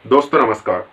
दोस्तों नमस्कार।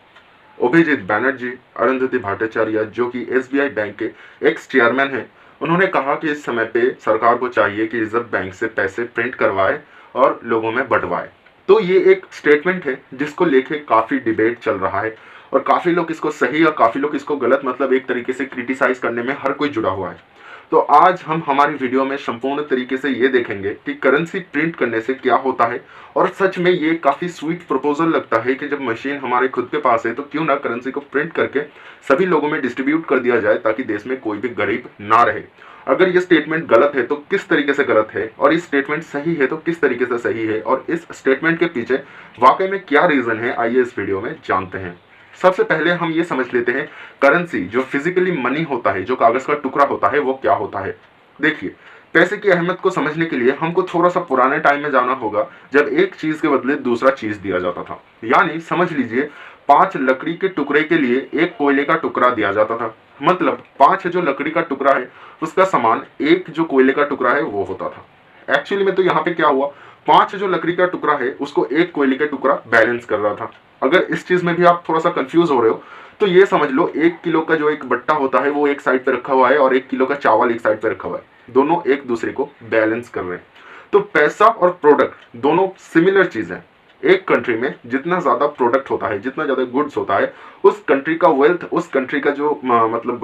अभिजीत बैनर्जी, अरुंधति भट्टाचार्य जो कि एसबीआई बैंक के एक्स चेयरमैन हैं, उन्होंने कहा कि इस समय पे सरकार को चाहिए कि रिजर्व बैंक से पैसे प्रिंट करवाए और लोगों में बंटवाए। तो ये एक स्टेटमेंट है जिसको लेके काफ़ी डिबेट चल रहा है और काफ़ी लोग इसको सही और काफ़ी लोग इसको गलत मतलब एक तरीके से क्रिटिसाइज़ करने में हर कोई जुड़ा हुआ है। तो आज हम हमारी वीडियो में संपूर्ण तरीके से ये देखेंगे कि करेंसी प्रिंट करने से क्या होता है और सच में ये काफ़ी स्वीट प्रपोजल लगता है कि जब मशीन हमारे खुद के पास है तो क्यों ना करेंसी को प्रिंट करके सभी लोगों में डिस्ट्रीब्यूट कर दिया जाए ताकि देश में कोई भी गरीब ना रहे। अगर ये स्टेटमेंट गलत है तो किस तरीके से गलत है और इस स्टेटमेंट सही है तो किस तरीके से सही है और इस स्टेटमेंट के पीछे वाकई में क्या रीज़न है, आइए इस वीडियो में जानते हैं। सबसे पहले हम ये समझ लेते हैं करेंसी जो फिजिकली मनी होता है, जो कागज का टुकड़ा होता है, वो क्या होता है। देखिए, पैसे की अहमियत को समझने के लिए हमको थोड़ा सा पुराने टाइम में जाना होगा जब एक चीज के बदले दूसरा चीज दिया जाता था। यानी समझ लीजिए 5 लकड़ी के टुकड़े के लिए एक कोयले का टुकड़ा दिया जाता था। मतलब 5 जो लकड़ी का टुकड़ा है उसका समान एक जो कोयले का टुकड़ा है वो होता था। एक्चुअली में तो यहाँ पे क्या हुआ, 5 जो लकड़ी का टुकड़ा है उसको एक कोयले का टुकड़ा बैलेंस कर रहा था। अगर इस चीज में भी आप थोड़ा सा कंफ्यूज हो रहे हो तो ये समझ लो 1 किलो का जो एक बट्टा होता है वो एक साइड पे रखा हुआ है और 1 किलो का चावल एक साइड पे रखा हुआ है, दोनों एक दूसरे को बैलेंस कर रहे हैं। तो पैसा और प्रोडक्ट दोनों सिमिलर चीज है। एक कंट्री में जितना ज्यादा प्रोडक्ट होता है, जितना ज्यादा गुड्स होता है, उस कंट्री का वेल्थ, उस कंट्री का जो मतलब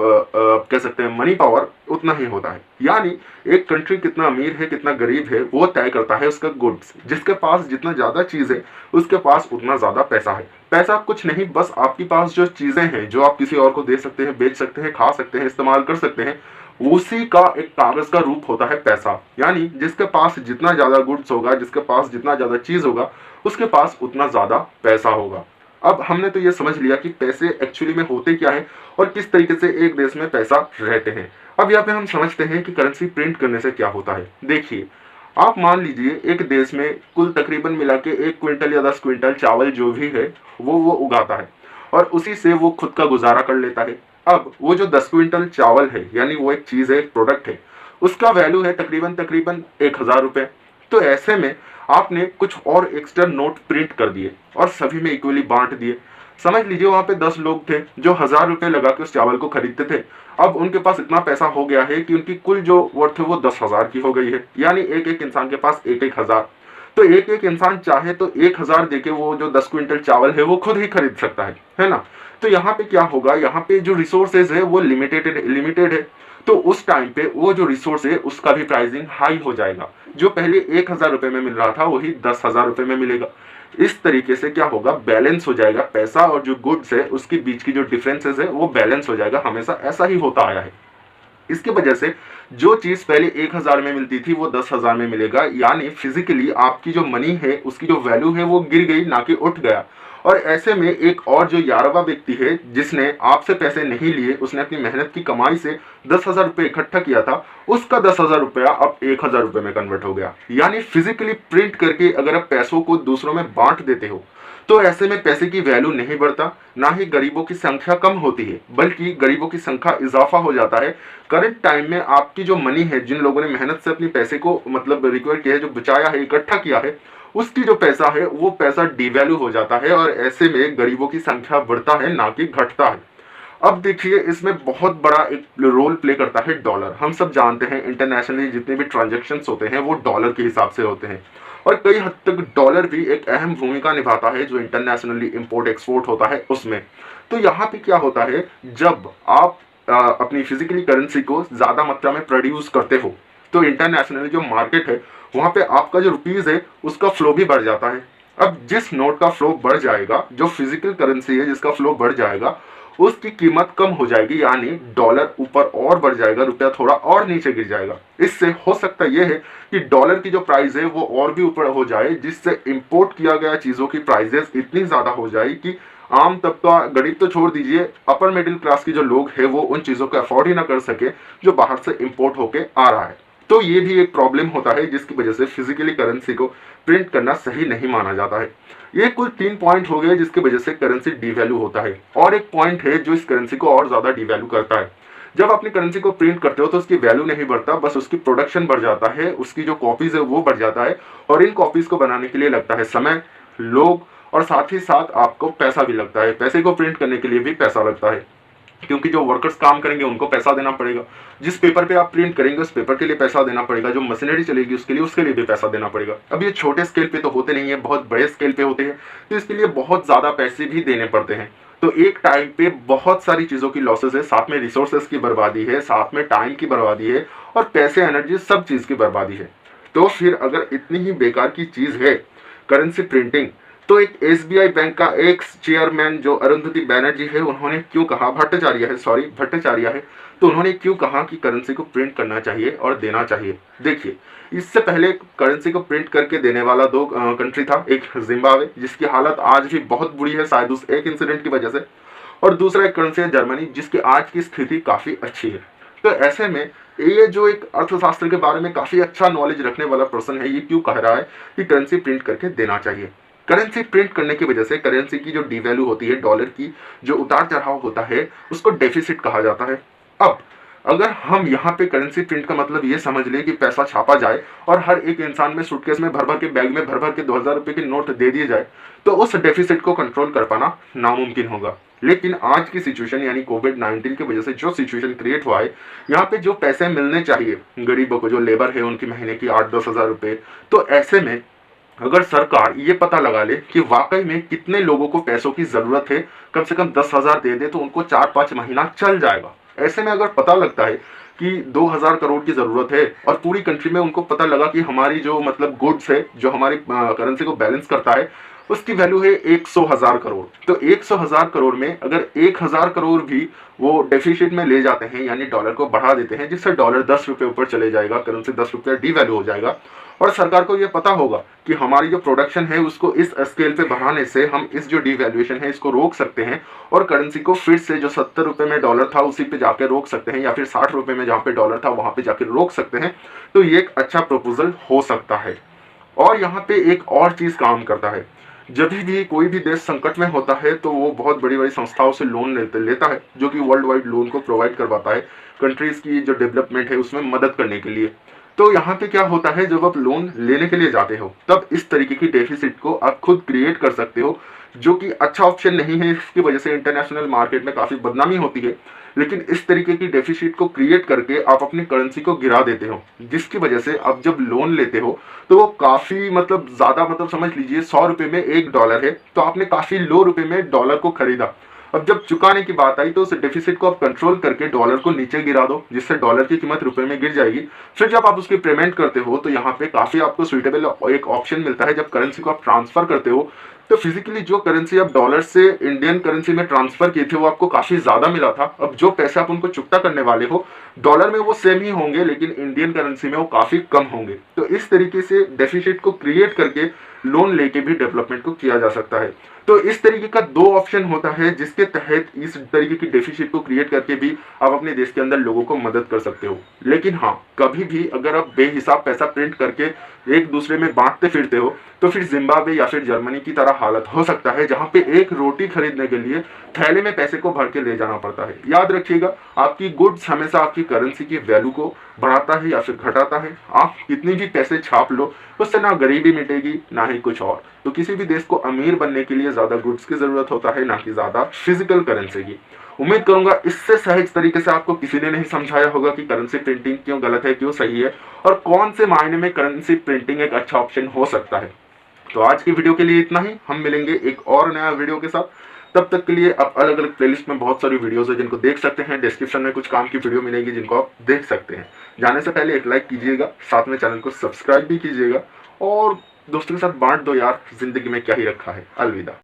कह सकते हैं मनी पावर उतना ही होता है। यानी एक कंट्री कितना अमीर है कितना गरीब है वो तय करता है उसका गुड्स। जिसके पास जितना ज्यादा चीज है उसके पास उतना ज्यादा पैसा है। पैसा कुछ नहीं, बस आपके पास जो चीजें हैं जो आप किसी और को दे सकते हैं, बेच सकते हैं, खा सकते हैं, इस्तेमाल कर सकते हैं, उसी का एक कागज का रूप होता है पैसा। यानी जिसके पास जितना ज्यादा गुड्स होगा, जिसके पास जितना ज्यादा चीज होगा, उसके पास उतना ज्यादा पैसा होगा। अब हमने तो ये समझ लिया कि पैसे एक्चुअली में होते क्या है और किस तरीके से एक देश में पैसा रहते हैं। अब यहाँ पे हम समझते हैं कि करेंसी प्रिंट करने से क्या होता है। देखिए, आप मान लीजिए एक देश में कुल तकरीबन मिला के 1 क्विंटल या 10 क्विंटल चावल जो भी है वो उगाता है और उसी से वो खुद का गुजारा कर लेता है। अब वो जो 10 क्विंटल चावल है यानी वो एक चीज है, एक प्रोडक्ट है, उसका वैल्यू है तकरीबन तकरीबन 1,000 रुपए। तो ऐसे में आपने कुछ और एक्स्ट्रा नोट प्रिंट कर दिए और सभी में इक्वली बांट दिए। समझ लीजिए वहां पे 10 लोग थे जो 1,000 रुपए लगा के उस चावल को खरीदते थे। अब उनके पास इतना पैसा हो गया है कि उनकी कुल जो वर्थ है वो 10,000 की हो गई है। यानी एक एक इंसान के पास एक एक हजार। तो एक एक इंसान चाहे तो 1,000 देके वो जो 10 क्विंटल चावल है वो खुद ही खरीद सकता है ना। तो यहाँ पे क्या होगा, यहाँ पे जो रिसोर्सेज है वो लिमिटेड है। तो उस टाइम पे वो जो रिसोर्स है उसका भी प्राइसिंग हाई हो जाएगा। जो पहले 1,000 रुपए में मिल रहा था वही 10,000 रुपए में मिलेगा। इस तरीके से क्या होगा, बैलेंस हो जाएगा। पैसा और जो गुड्स है उसके बीच की जो डिफरेंसेस है वो बैलेंस हो जाएगा। हमेशा ऐसा ही होता आया है। इसकी वजह से जो चीज पहले 1,000 में मिलती थी वो 10,000 में मिलेगा। यानी फिजिकली आपकी जो मनी है उसकी जो वैल्यू है वो गिर गई, ना कि उठ गया। और ऐसे में एक और जो 11वां व्यक्ति है जिसने आपसे पैसे नहीं लिए, उसने अपनी मेहनत की कमाई से 10,000 रुपये इकट्ठा किया था, उसका 10,000 रुपया अब 1,000 रुपये में कन्वर्ट हो गया। यानी फिजिकली प्रिंट करके अगर आप पैसों को दूसरों में बांट देते हो तो ऐसे में पैसे की वैल्यू नहीं बढ़ता, ना ही गरीबों की संख्या कम होती है बल्कि गरीबों की संख्या इजाफा हो जाता है। करंट टाइम में आपकी जो मनी है, जिन लोगों ने मेहनत से अपनी पैसे को मतलब रिक्वायर किया है, जो बचाया है, इकट्ठा किया है, उसकी जो पैसा है वो पैसा डिवैल्यू हो जाता है और ऐसे में गरीबों की संख्या बढ़ता है, ना कि घटता है। अब देखिए, इसमें बहुत बड़ा एक रोल प्ले करता है डॉलर। हम सब जानते हैं इंटरनेशनली जितने भी ट्रांजैक्शंस होते हैं वो डॉलर के हिसाब से होते हैं और कई हद तक डॉलर भी एक अहम भूमिका निभाता है जो इंटरनेशनली इंपोर्ट एक्सपोर्ट होता है उसमें। तो यहाँ पे क्या होता है, जब आप अपनी फिजिकली करेंसी को ज्यादा मात्रा में प्रोड्यूस करते हो तो इंटरनेशनली जो मार्केट है वहां पे आपका जो रुपीज है उसका फ्लो भी बढ़ जाता है। अब जिस नोट का फ्लो बढ़ जाएगा, जो फिजिकल करेंसी है जिसका फ्लो बढ़ जाएगा, उसकी कीमत कम हो जाएगी। यानी डॉलर ऊपर और बढ़ जाएगा, रुपया थोड़ा और नीचे गिर जाएगा। इससे हो सकता यह है कि डॉलर की जो प्राइस है वो और भी ऊपर हो जाए, जिससे इंपोर्ट किया गया चीजों की प्राइसेस इतनी ज्यादा हो जाए कि आम तबका, गरीब तो छोड़ दीजिए, अपर मिडिल क्लास के जो लोग हैं वो उन चीजों को अफोर्ड ही ना कर सके जो बाहर से इंपोर्ट होके आ रहा है। तो ये भी एक प्रॉब्लम होता है जिसकी वजह से फिजिकली करेंसी को प्रिंट करना सही नहीं माना जाता है। ये कुल 3 पॉइंट हो गए जिसकी वजह से करेंसी डिवैल्यू होता है। और एक पॉइंट है जो इस करेंसी को और ज्यादा डिवैल्यू करता है। जब अपनी करेंसी को प्रिंट करते हो तो उसकी वैल्यू नहीं बढ़ता, बस उसकी प्रोडक्शन बढ़ जाता है, उसकी जो कॉपीज है वो बढ़ जाता है और इन कॉपीज को बनाने के लिए लगता है समय, लोग और साथ ही साथ आपको पैसा भी लगता है। पैसे को प्रिंट करने के लिए भी पैसा लगता है, क्योंकि जो वर्कर्स काम करेंगे उनको पैसा देना पड़ेगा, जिस पेपर पे आप प्रिंट करेंगे उस पेपर के लिए पैसा देना पड़ेगा, जो मशीनरी चलेगी उसके लिए भी पैसा देना पड़ेगा। अब ये छोटे स्केल पे तो होते नहीं है, बहुत बड़े स्केल पे होते हैं, तो इसके लिए बहुत ज़्यादा पैसे भी देने पड़ते हैं। तो एक टाइम पे बहुत सारी चीज़ों की लॉसेस है, साथ में रिसोर्सेज की बर्बादी है, साथ में टाइम की बर्बादी है, और पैसे, एनर्जी, सब चीज़ की बर्बादी है। तो फिर अगर इतनी ही बेकार की चीज़ है करेंसी प्रिंटिंग, तो एक एसबीआई बैंक का एक्स चेयरमैन जो अरुंधति बैनर्जी है, उन्होंने क्यों कहा, भट्टाचार्य है, तो उन्होंने क्यों कहा कि करेंसी को प्रिंट करना चाहिए और देना चाहिए। देखिए, इससे पहले करेंसी को प्रिंट करके देने वाला दो कंट्री था, एक जिम्बाब्वे जिसकी हालत आज भी बहुत बुरी है शायद उस एक इंसिडेंट की वजह से, और दूसरा एक करेंसी है जर्मनी जिसकी आज की स्थिति काफ़ी अच्छी है। तो ऐसे में ये जो एक अर्थशास्त्र के बारे में काफ़ी अच्छा नॉलेज रखने वाला पर्सन है, ये क्यों कह रहा है कि करेंसी प्रिंट करके देना चाहिए। करेंसी प्रिंट करने की वजह से करेंसी की जो डिवैल्यू होती है, डॉलर की जो उतार चढ़ाव होता है, उसको डेफिसिट कहा जाता है। अब अगर हम यहाँ पे करेंसी प्रिंट का मतलब ये समझ ले कि पैसा छापा जाए और हर एक इंसान में सूटकेस में भर भर के, बैग में भर भर के 2000 रुपये के नोट दे दिए जाए, तो उस डेफिसिट को कंट्रोल कर पाना नामुमकिन होगा। लेकिन आज की सिचुएशन यानी कोविड-19 की वजह से जो सिचुएशन क्रिएट हुआ है, यहाँ पे जो पैसे मिलने चाहिए गरीबों को, जो लेबर है उनकी महीने की 8-10 हज़ार रुपये, तो ऐसे में अगर सरकार ये पता लगा ले कि वाकई में कितने लोगों को पैसों की ज़रूरत है, कम से कम 10,000 दे दे तो उनको 4-5 महीना चल जाएगा। ऐसे में अगर पता लगता है कि 2000 करोड़ की ज़रूरत है और पूरी कंट्री में उनको पता लगा कि हमारी जो मतलब गुड्स है, जो हमारी करेंसी को बैलेंस करता है, उसकी वैल्यू है 100,000 करोड़, तो 100,000 करोड़ में अगर 1000 करोड़ भी वो डेफिसिट में ले जाते हैं, यानी डॉलर को बढ़ा देते हैं, जिससे डॉलर 10 रुपये ऊपर चले जाएगा, करेंसी 10 रुपये डीवैल्यू हो जाएगा, और सरकार को ये पता होगा कि हमारी जो प्रोडक्शन है उसको इस स्केल पे बढ़ाने से हम इस जो डिवैल्यूएशन है इसको रोक सकते हैं, और करेंसी को फिर से जो 70 रुपये में डॉलर था उसी पे जाके रोक सकते हैं, या फिर 60 रुपये में जहाँ पे डॉलर था वहाँ पे जाके रोक सकते हैं। तो ये एक अच्छा प्रपोजल हो सकता है। और यहाँ पे एक और चीज़ काम करता है, जब भी कोई भी देश संकट में होता है तो वो बहुत बड़ी बड़ी संस्थाओं से लोन लेता है, जो कि वर्ल्ड वाइड लोन को प्रोवाइड करवाता है कंट्रीज़ की जो डेवलपमेंट है उसमें मदद करने के लिए। तो यहाँ पे क्या होता है, जब आप लोन लेने के लिए जाते हो तब इस तरीके की डेफिसिट को आप खुद क्रिएट कर सकते हो, जो कि अच्छा ऑप्शन नहीं है। इसकी वजह से इंटरनेशनल मार्केट में काफ़ी बदनामी होती है, लेकिन इस तरीके की डेफिसिट को क्रिएट करके आप अपनी करेंसी को गिरा देते हो, जिसकी वजह से आप जब लोन लेते हो तो वो काफ़ी मतलब ज़्यादा, मतलब समझ लीजिए 100 रुपये में $1 है, तो आपने काफ़ी लो रुपये में डॉलर को खरीदा। अब जब चुकाने की बात आई तो उस डेफिसिट को आप कंट्रोल करके डॉलर को नीचे गिरा दो, जिससे डॉलर की कीमत रुपए में गिर जाएगी। फिर जब आप उसकी पेमेंट करते हो तो यहाँ पे काफ़ी आपको सुइटेबल एक ऑप्शन मिलता है। जब करेंसी को आप ट्रांसफ़र करते हो तो फिजिकली जो करेंसी आप डॉलर से इंडियन करेंसी में ट्रांसफ़र किए थे वो आपको काफ़ी ज़्यादा मिला था। अब जो पैसे आप उनको चुकता करने वाले हो डॉलर में वो सेम ही होंगे, लेकिन इंडियन करेंसी में वो काफ़ी कम होंगे। तो इस तरीके से डेफिसिट को क्रिएट करके लोन लेके भी डेवलपमेंट को किया जा सकता है। तो इस तरीके का दो ऑप्शन होता है जिसके तहत इस तरीके की डेफिसिट को क्रिएट करके भी आप अपने देश के अंदर लोगों को मदद कर सकते हो। लेकिन हाँ, कभी भी अगर आप बेहिसाब पैसा प्रिंट करके एक दूसरे में बांटते फिरते हो तो फिर जिम्बाब्वे या फिर जर्मनी की तरह हालत हो सकता है, जहाँ पे एक रोटी खरीदने के लिए थैले में पैसे को भर के ले जाना पड़ता है। याद रखिएगा, आपकी गुड्स हमेशा आपकी करेंसी की वैल्यू को बढ़ाता है या फिर घटाता है। आप कितनी भी पैसे छाप लो उससे ना गरीबी मिटेगी ना ही कुछ और। तो किसी भी देश को अमीर बनने के लिए ज़्यादा गुड्स की ज़रूरत होता है, ना कि ज़्यादा फिजिकल करेंसी की। उम्मीद करूंगा इससे सहज तरीके से आपको किसी ने नहीं समझाया होगा कि करेंसी प्रिंटिंग क्यों गलत है, क्यों सही है, और कौन से मायने में करेंसी प्रिंटिंग एक अच्छा ऑप्शन हो सकता है। तो आज की वीडियो के लिए इतना ही। हम मिलेंगे एक और नया वीडियो के साथ। तब तक के लिए आप अलग अलग प्लेलिस्ट में बहुत सारी वीडियोस है जिनको देख सकते हैं। डिस्क्रिप्शन में कुछ काम की वीडियो मिलेगी जिनको आप देख सकते हैं। जाने से पहले एक लाइक कीजिएगा, साथ में चैनल को सब्सक्राइब भी कीजिएगा, और दोस्तों के साथ बांट दो यार, जिंदगी में क्या ही रखा है। अलविदा।